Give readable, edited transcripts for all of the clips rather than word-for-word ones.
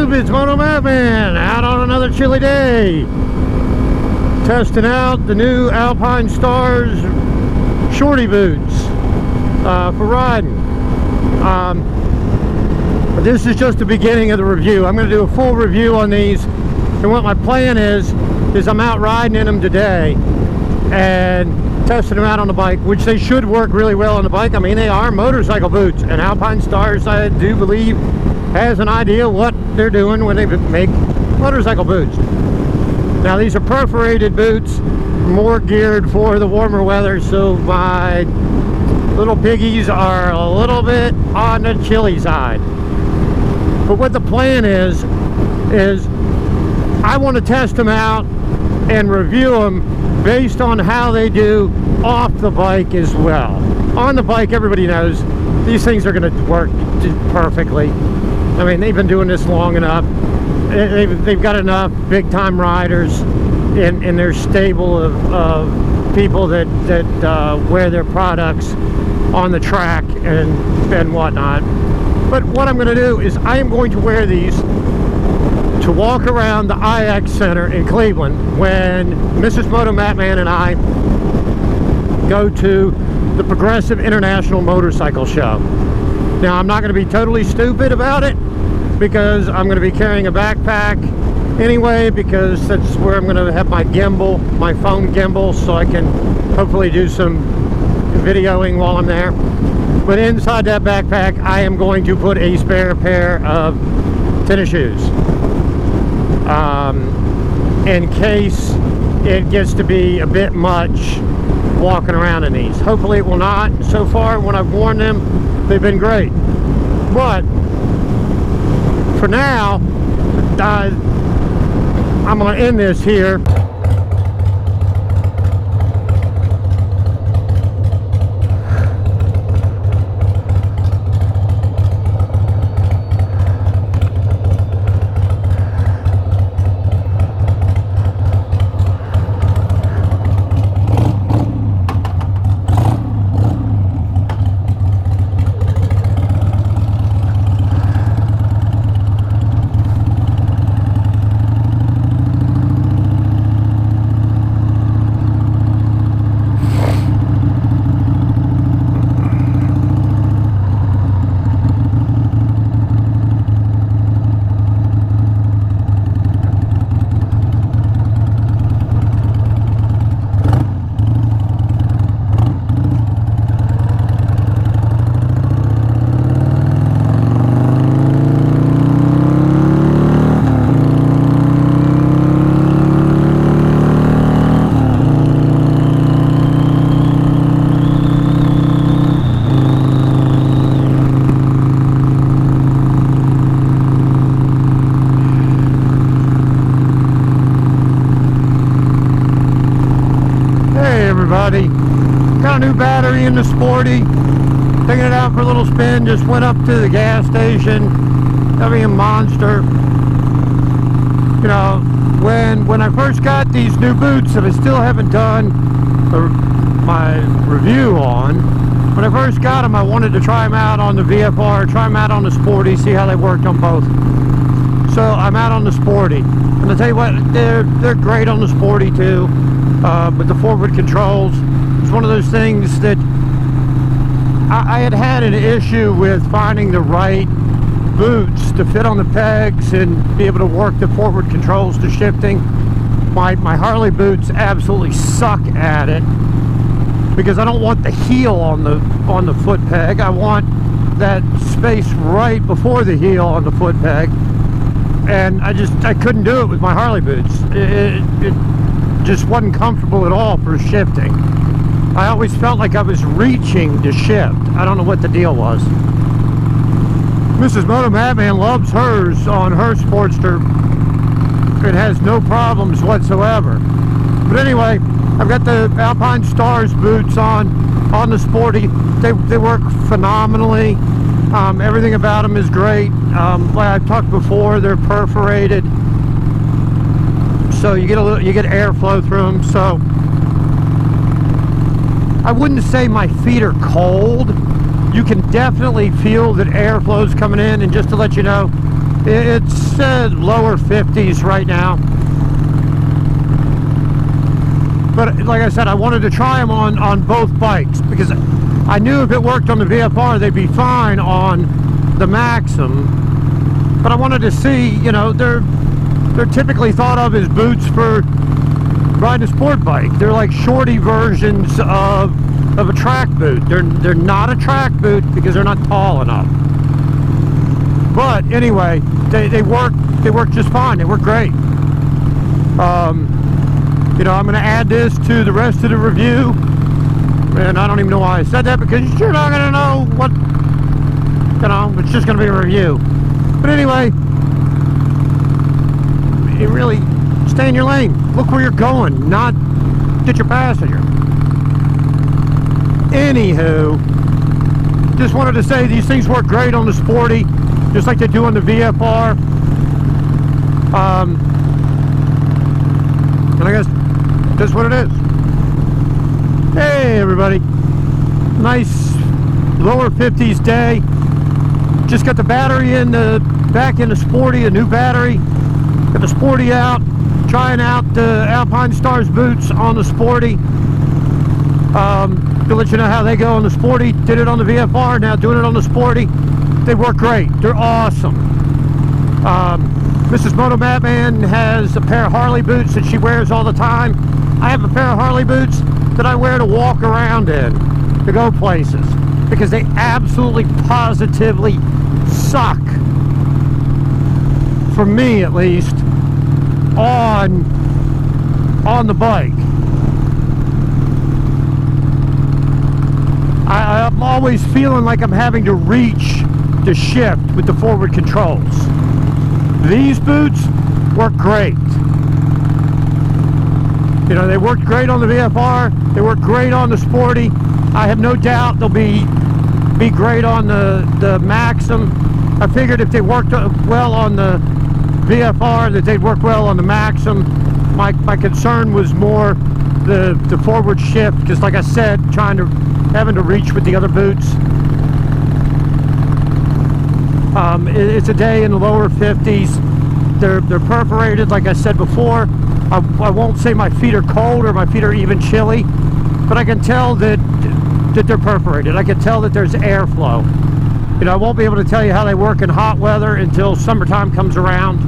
YouTube, it's motomattman out on another chilly day, testing out the new Alpinestars shorty boots for riding. But this is just the beginning of the review. I'm going to do a full review on these, and what my plan is I'm out riding in them today and testing them out on the bike, which they should work really well on the bike. I mean, they are motorcycle boots, and Alpinestars, I do believe, has an idea what they're doing when they make motorcycle boots. Now, these are perforated boots, more geared for the warmer weather, so my little piggies are a little bit on the chilly side. But what the plan is I want to test them out and review them based on how they do off the bike as well. On the bike, everybody knows these things are going to work perfectly. I mean, they've been doing this long enough. They've got enough big-time riders in their stable of people that wear their products on the track and whatnot. But what I'm going to do is I am going to wear these to walk around the IX Center in Cleveland when Mrs. Motomattman and I go to the Progressive International Motorcycle Show. Now, I'm not going to be totally stupid about it because I'm going to be carrying a backpack anyway, because that's where I'm going to have my gimbal, my phone gimbal, so I can hopefully do some videoing while I'm there. But inside that backpack, I am going to put a spare pair of tennis shoes. In case it gets to be a bit much walking around in these. Hopefully it will not. So far, when I've worn them, they've been great. But for now, I'm going to end this here. Got a new battery in the Sporty, taking it out for a little spin. Just went up to the gas station. That'll be a monster. You know, when I first got these new boots that I still haven't done my review on, when I first got them, I wanted to try them out on the VFR, try them out on the Sporty, see how they worked on both. So I'm out on the Sporty, and I'll tell you what, they're great on the Sporty too. But the forward controls, it's one of those things that I had an issue with finding the right boots to fit on the pegs and be able to work the forward controls to shifting. My Harley boots absolutely suck at it because I don't want the heel on the foot peg. I want that space right before the heel on the foot peg, and I couldn't do it with my Harley boots. It just wasn't comfortable at all for shifting. I always felt like I was reaching to shift. I don't know what the deal was. Mrs. Motomattman loves hers on her Sportster. It has no problems whatsoever. But anyway, I've got the Alpinestars boots on the Sporty. They work phenomenally. Everything about them is great. Like I've talked before, they're perforated, so you get airflow through them. So I wouldn't say my feet are cold. You can definitely feel that airflow's coming in, and just to let you know, It said lower 50s right now. But like I said, I wanted to try them on both bikes because I knew if it worked on the VFR, they'd be fine on the Maxim. But I wanted to see, you know, they're typically thought of as boots for riding a sport bike. They're like shorty versions of a track boot. They're not a track boot because they're not tall enough. But anyway, they work just fine. They work great. You know, I'm going to add this to the rest of the review, and I don't even know why I said that, because you're not going to know what, you know, it's just going to be a review. But anyway, you really stay in your lane. Look where you're going, not get your passenger. Anywho, just wanted to say these things work great on the Sporty, just like they do on the VFR. And I guess that's what it is. Hey everybody, nice lower 50s day. Just got the battery back in the Sporty, a new battery. Got the Sporty out, trying out the Alpinestars boots on the Sporty. To let you know how they go on the Sporty. Did it on the VFR, now doing it on the Sporty. They work great. They're awesome. Mrs. motomattman has a pair of Harley boots that she wears all the time. I have a pair of Harley boots that I wear to walk around in, to go places, because they absolutely positively suck, for me at least, on the bike. I'm always feeling like I'm having to reach the shift with the forward controls. These boots work great. You know, they worked great on the VFR. They work great on the Sporty. I have no doubt they'll be great on the Maxim. I figured if they worked well on the VFR, that they'd work well on the Maxim. My concern was more the forward shift, because like I said, having to reach with the other boots. It's a day in the lower 50s. They're perforated, like I said before. I won't say my feet are cold or my feet are even chilly, but I can tell that they're perforated. I can tell that there's airflow. You know, I won't be able to tell you how they work in hot weather until summertime comes around,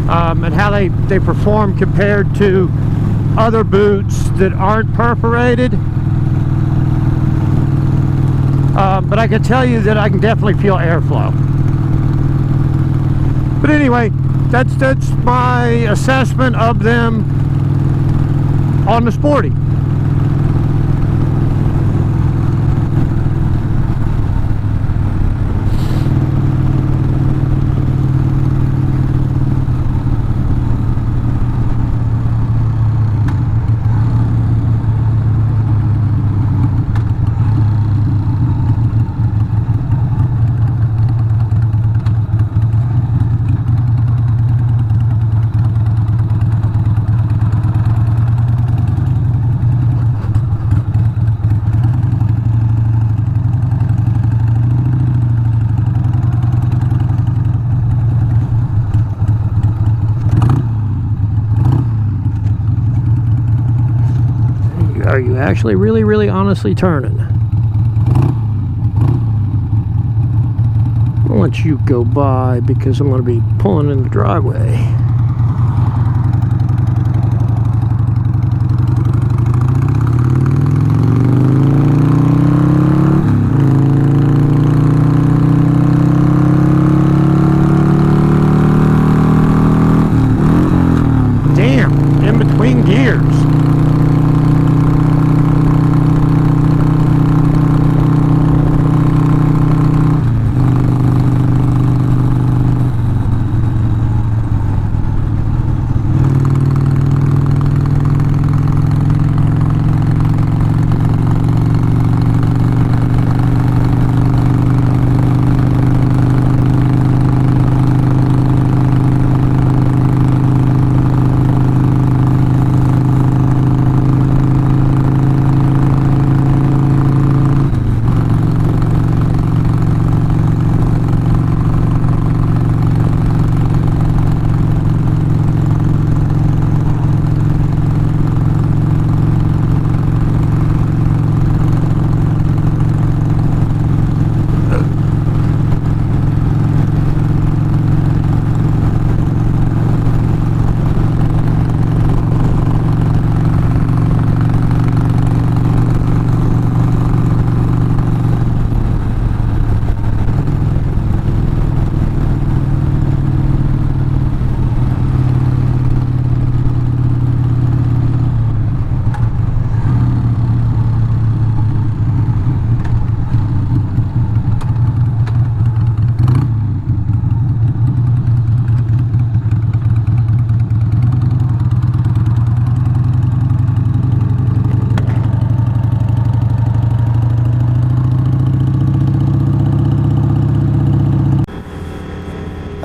and how they perform compared to other boots that aren't perforated. But I can tell you that I can definitely feel airflow. But anyway, that's my assessment of them on the Sporty. Are you actually really honestly turning? I'll let you go by because I'm going to be pulling in the driveway. Damn, in between gears.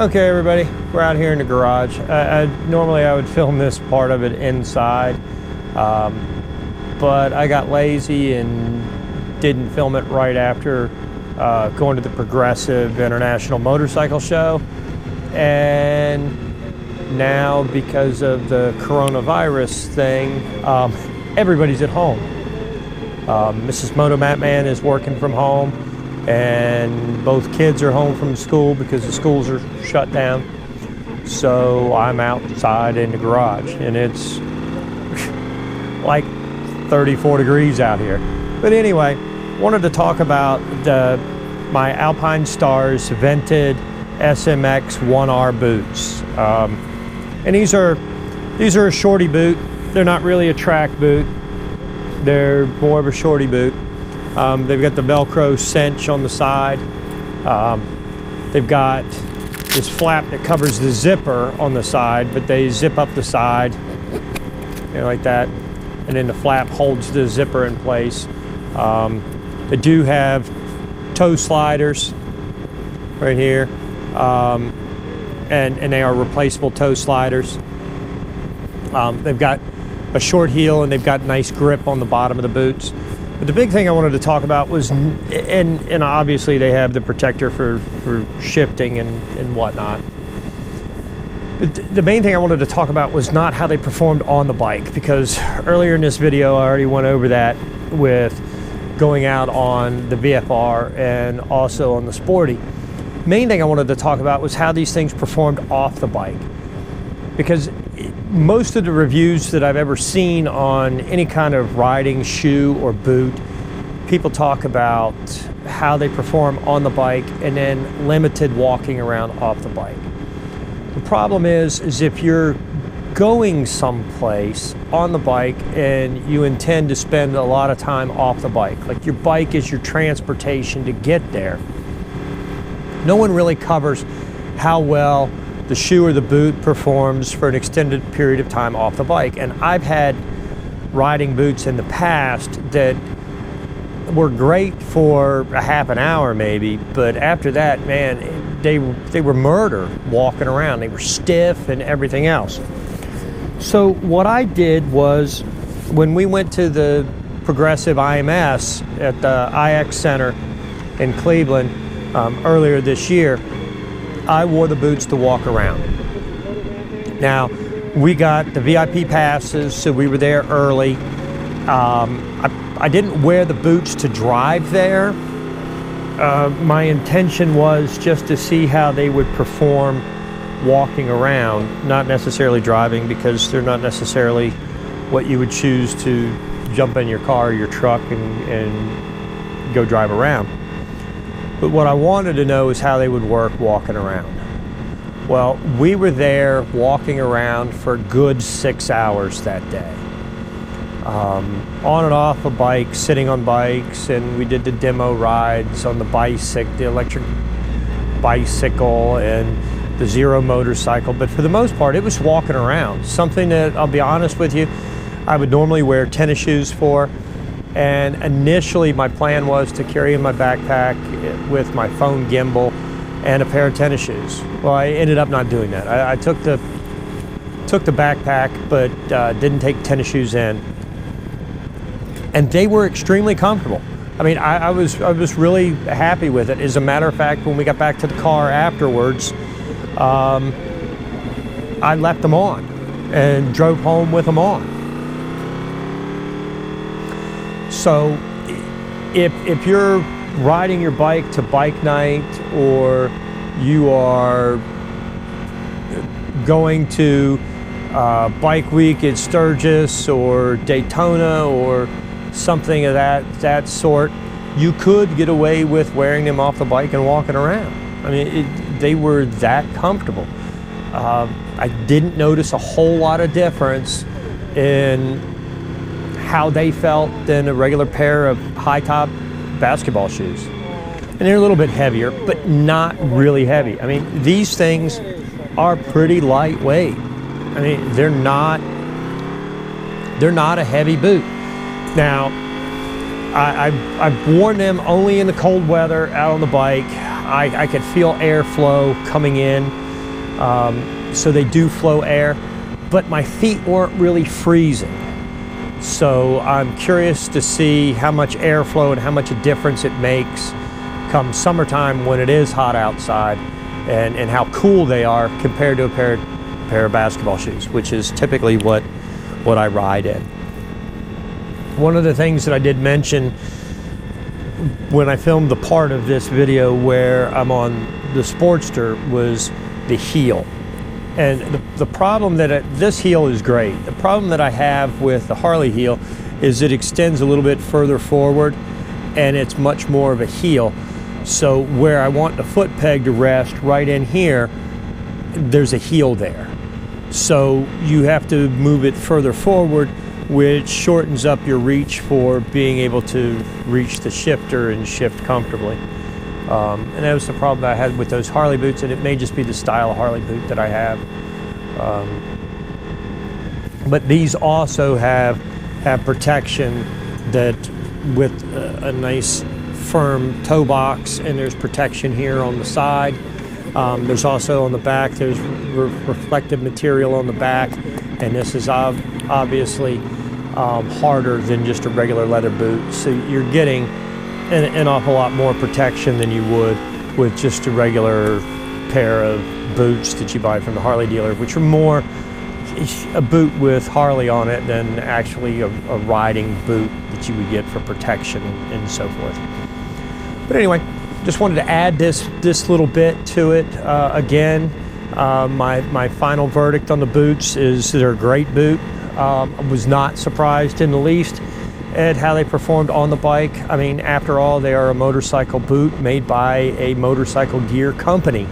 Okay, everybody, we're out here in the garage. Normally I would film this part of it inside, but I got lazy and didn't film it right after going to the Progressive International Motorcycle Show. And now, because of the coronavirus thing, everybody's at home. Mrs. motomattman is working from home, and both kids are home from school because the schools are shut down. So I'm outside in the garage, and it's like 34 degrees out here. But anyway, wanted to talk about my Alpinestars vented SMX 1R boots. And these are a shorty boot. They're not really a track boot. They're more of a shorty boot. They've got the Velcro cinch on the side. They've got this flap that covers the zipper on the side, but they zip up the side, you know, like that. And then the flap holds the zipper in place. They do have toe sliders right here. And they are replaceable toe sliders. They've got a short heel and they've got nice grip on the bottom of the boots. But the big thing I wanted to talk about was, and obviously they have the protector for shifting and whatnot. But the main thing I wanted to talk about was not how they performed on the bike, because earlier in this video I already went over that with going out on the VFR and also on the Sporty. Main thing I wanted to talk about was how these things performed off the bike, because most of the reviews that I've ever seen on any kind of riding shoe or boot, people talk about how they perform on the bike and then limited walking around off the bike. The problem is if you're going someplace on the bike and you intend to spend a lot of time off the bike, like your bike is your transportation to get there, no one really covers how well the shoe or the boot performs for an extended period of time off the bike. And I've had riding boots in the past that were great for a half an hour maybe, but after that, man, they were murder walking around. They were stiff and everything else. So what I did was, when we went to the Progressive IMS at the IX Center in Cleveland earlier this year, I wore the boots to walk around. Now, we got the VIP passes, so we were there early. I didn't wear the boots to drive there. My intention was just to see how they would perform walking around, not necessarily driving, because they're not necessarily what you would choose to jump in your car or your truck and go drive around. But what I wanted to know is how they would work walking around. Well, we were there walking around for a good 6 hours that day. On and off a bike, sitting on bikes, and we did the demo rides on the bicycle, the electric bicycle and the Zero motorcycle. But for the most part, it was walking around. Something that, I'll be honest with you, I would normally wear tennis shoes for. And initially my plan was to carry in my backpack with my phone gimbal and a pair of tennis shoes. Well, I ended up not doing that. I took the backpack, but didn't take tennis shoes in. And they were extremely comfortable. I mean, I was really happy with it. As a matter of fact, when we got back to the car afterwards, I left them on and drove home with them on. So if you're riding your bike to bike night, or you are going to Bike Week at Sturgis or Daytona or something of that sort, you could get away with wearing them off the bike and walking around. I mean, they were that comfortable. I didn't notice a whole lot of difference in how they felt than a regular pair of high-top basketball shoes. And they're a little bit heavier, but not really heavy. I mean, these things are pretty lightweight. I mean, they're not a heavy boot. Now, I've worn them only in the cold weather out on the bike. I could feel airflow coming in. so they do flow air, but my feet weren't really freezing. So I'm curious to see how much airflow and how much a difference it makes come summertime when it is hot outside, and how cool they are compared to a pair of basketball shoes, which is typically what I ride in. One of the things that I did mention when I filmed the part of this video where I'm on the Sportster was the heel. And the problem that this heel is great. The problem that I have with the Harley heel is it extends a little bit further forward and it's much more of a heel. So where I want the foot peg to rest right in here, there's a heel there. So you have to move it further forward, which shortens up your reach for being able to reach the shifter and shift comfortably. And that was the problem that I had with those Harley boots, and it may just be the style of Harley boot that I have. But these also have protection that with a nice firm toe box, and there's protection here on the side. There's also on the back, there's reflective material on the back, and this is obviously harder than just a regular leather boot. So you're getting an awful lot more protection than you would with just a regular pair of boots that you buy from the Harley dealer, which are more a boot with Harley on it than actually a riding boot that you would get for protection and so forth. But anyway, just wanted to add this little bit to it. Again, my final verdict on the boots is they're a great boot. I was not surprised in the least at how they performed on the bike. I mean, after all, they are a motorcycle boot made by a motorcycle gear company.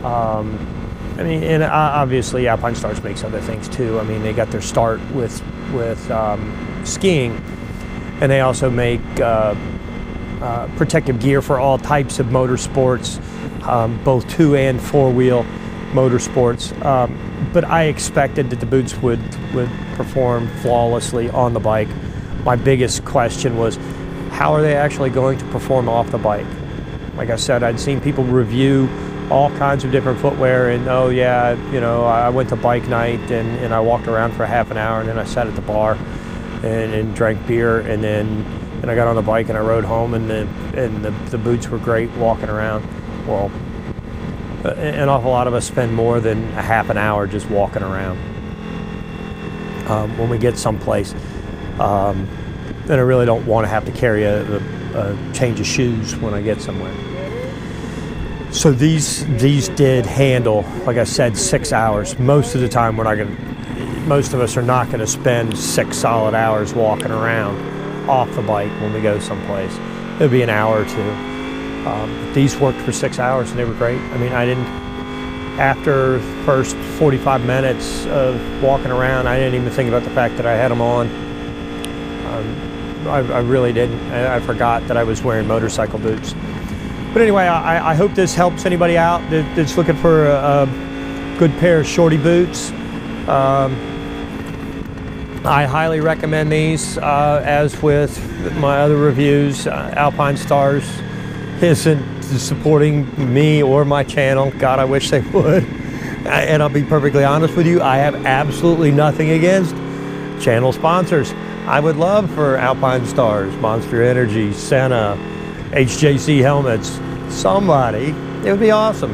I mean, and obviously Alpinestars makes other things too. I mean, they got their start with skiing, and they also make protective gear for all types of motorsports, both 2- and 4-wheel motorsports. But I expected that the boots would perform flawlessly on the bike. My biggest question was, how are they actually going to perform off the bike? Like I said, I'd seen people review all kinds of different footwear, and oh yeah, you know, I went to bike night and I walked around for half an hour, and then I sat at the bar and drank beer, and then I got on the bike and I rode home, and the boots were great walking around. Well, an awful lot of us spend more than a half an hour just walking around when we get someplace. Then I really don't want to have to carry a change of shoes when I get somewhere. So these did handle, like I said, 6 hours. Most of the time most of us are not gonna spend 6 solid hours walking around off the bike when we go someplace. It'll be an hour or two. These worked for 6 hours and they were great. I mean, after the first 45 minutes of walking around, I didn't even think about the fact that I had them on. I really didn't. I forgot that I was wearing motorcycle boots. But anyway, I hope this helps anybody out that's looking for a good pair of shorty boots. I highly recommend these. As with my other reviews, Alpinestars isn't supporting me or my channel. God, I wish they would. And I'll be perfectly honest with you, I have absolutely nothing against channel sponsors. I would love for Alpinestars, Monster Energy, Sena, HJC helmets, somebody. It would be awesome.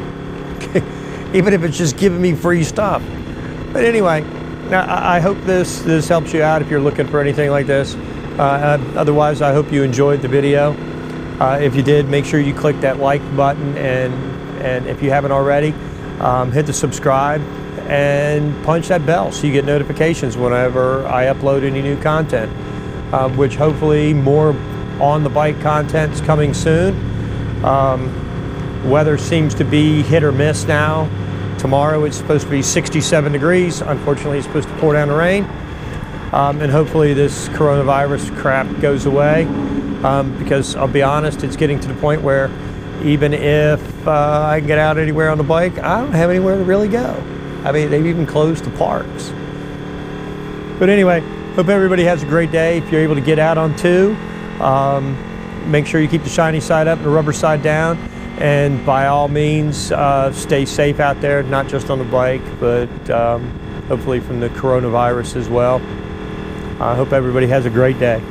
Even if it's just giving me free stuff. But anyway, I hope this helps you out if you're looking for anything like this. Otherwise, I hope you enjoyed the video. If you did, make sure you click that like button, and if you haven't already, hit the subscribe and punch that bell so you get notifications whenever I upload any new content, which hopefully more on the bike content's coming soon. Weather seems to be hit or miss now. Tomorrow it's supposed to be 67 degrees. Unfortunately, it's supposed to pour down the rain. And hopefully this coronavirus crap goes away, because I'll be honest, it's getting to the point where even if I can get out anywhere on the bike, I don't have anywhere to really go. I mean, they've even closed the parks. But anyway, hope everybody has a great day. If you're able to get out on two, make sure you keep the shiny side up and the rubber side down. And by all means, stay safe out there, not just on the bike, but hopefully from the coronavirus as well. I hope everybody has a great day.